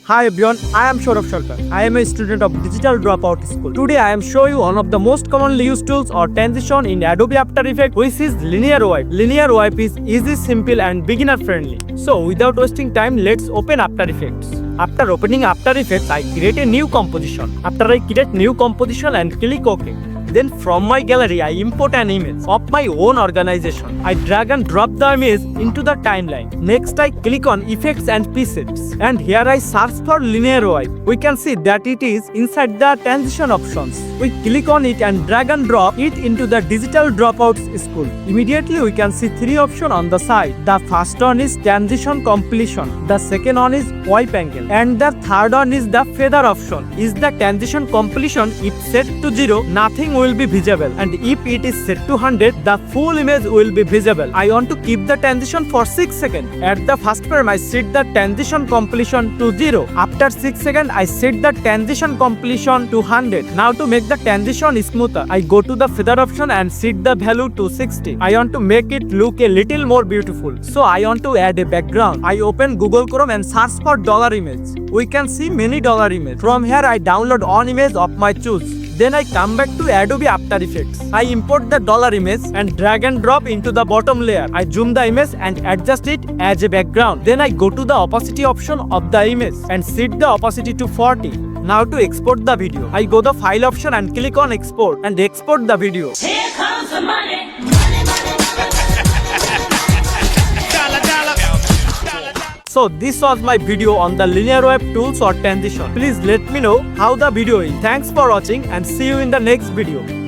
Hi everyone, I am Saurav Sarker. I am a student of Digital Dropout School. Today I am showing you one of the most commonly used tools or transition in Adobe After Effects, which is linear wipe. Linear wipe is easy, simple and beginner friendly. So without wasting time, let's open After Effects. After opening After Effects, I create a new composition. After I create new composition and click OK. Then from my gallery, I import an image of my own organization. I drag and drop the image into the timeline. Next, I click on Effects and Presets. And here I search for linear wipe. We can see that it is inside the transition options. We click on it and drag and drop it into the Digital Dropouts school. Immediately, we can see three options on the side. The first one is transition completion. The second one is wipe angle. And the third one is the feather option. Is the transition completion if set to 0, nothing will be visible, and if it is set to 100, the full image will be visible. I want to keep the transition for 6 seconds. At the first frame, I set the transition completion to 0. After 6 seconds, I set the transition completion to 100. Now to make the transition smoother, I go to the feather option and set the value to 60. I want to make it look a little more beautiful. So I want to add a background. I open Google Chrome and search for $image. We can see many $images. From here, I download one image of my choice. Then I come back to Adobe After Effects. I import the $image and drag and drop into the bottom layer. I zoom the image and adjust it as a background. Then I go to the opacity option of the image and set the opacity to 40. Now to export the video, I go the file option and click on export and export the video. Here comes the money. So this was my video on the linear wipe tools or transition. Please let me know how the video is. Thanks for watching and see you in the next video.